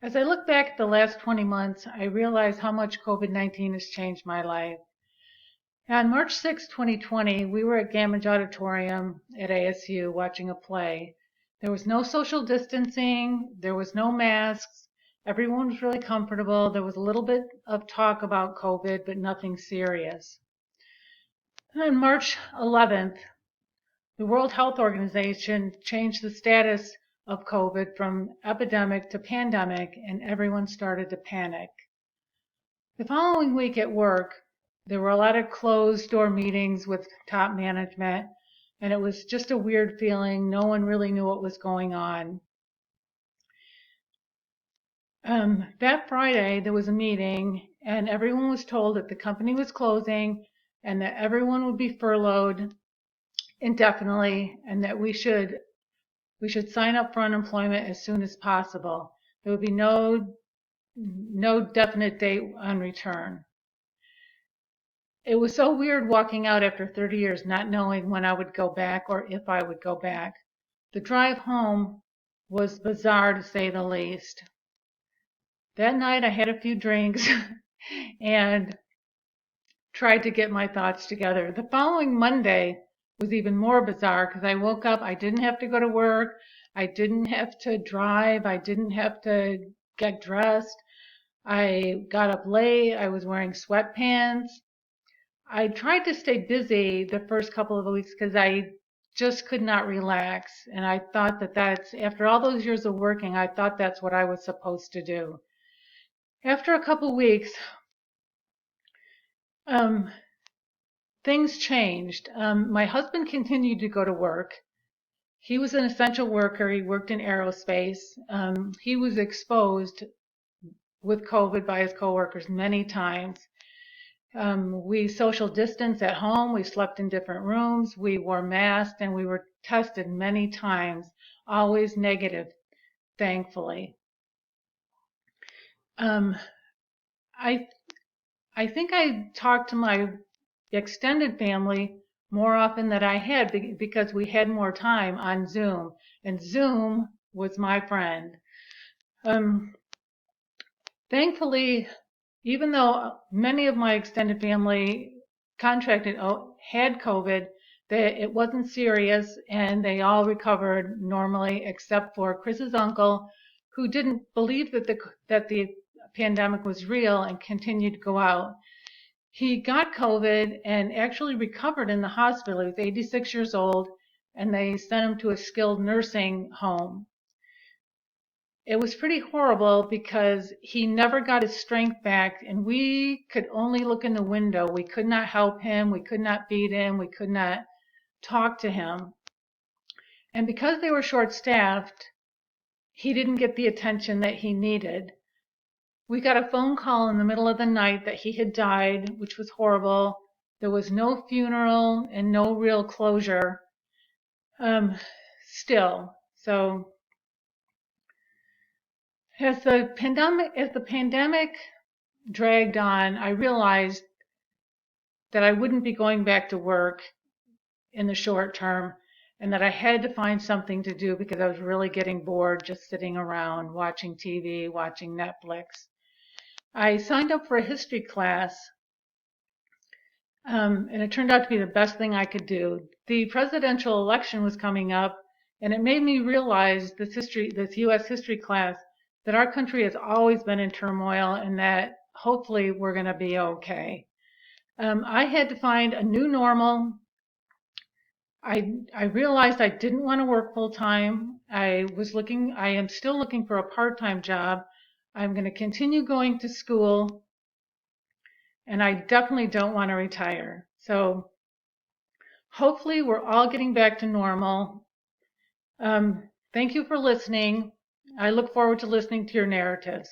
As I look back at the last 20 months, I realize how much COVID-19 has changed my life. On March 6, 2020, we were at Gamage Auditorium at ASU watching a play. There was no social distancing, there was no masks, everyone was really comfortable. There was a little bit of talk about COVID, but nothing serious. And on March 11th, the World Health Organization changed the status of COVID from epidemic to pandemic, and everyone started to panic. The following week at work, there were a lot of closed door meetings with top management, and it was just a weird feeling. No one really knew what was going on. That Friday, there was a meeting, and everyone was told that the company was closing and that everyone would be furloughed indefinitely, and that we should sign up for unemployment as soon as possible. There would be no definite date on return. It was so weird walking out after 30 years, not knowing when I would go back or if I would go back. The drive home was bizarre, to say the least. That night I had a few drinks and tried to get my thoughts together. The following Monday was even more bizarre because I woke up, I didn't have to go to work, I didn't have to drive, I didn't have to get dressed. I got up late, I was wearing sweatpants. I tried to stay busy the first couple of weeks because I just could not relax. And I thought that's, after all those years of working, I thought that's what I was supposed to do. After a couple weeks, things changed. My husband continued to go to work. He was an essential worker. He worked in aerospace. He was exposed with COVID by his coworkers many times. We social distanced at home. We slept in different rooms. We wore masks, and we were tested many times, always negative, thankfully. I think I talked to my extended family more often than I had because we had more time on Zoom, and Zoom was my friend. Thankfully, even though many of my extended family had COVID, it wasn't serious, and they all recovered normally, except for Chris's uncle, who didn't believe that the pandemic was real and continued to go out. He got COVID and actually recovered in the hospital. He was 86 years old, and they sent him to a skilled nursing home. It was pretty horrible because he never got his strength back, and we could only look in the window. We could not help him. We could not feed him. We could not talk to him. And because they were short-staffed, he didn't get the attention that he needed. We got a phone call in the middle of the night that he had died, which was horrible. There was no funeral and no real closure still. So as the pandemic dragged on, I realized that I wouldn't be going back to work in the short term, and that I had to find something to do because I was really getting bored just sitting around watching TV, watching Netflix. I signed up for a history class, and it turned out to be the best thing I could do. The presidential election was coming up, and it made me realize this U.S. history class, that our country has always been in turmoil and that hopefully we're going to be okay. I had to find a new normal. I realized I didn't want to work full time. I am still looking for a part-time job. I'm going to continue going to school, and I definitely don't want to retire. So hopefully we're all getting back to normal. Thank you for listening. I look forward to listening to your narratives.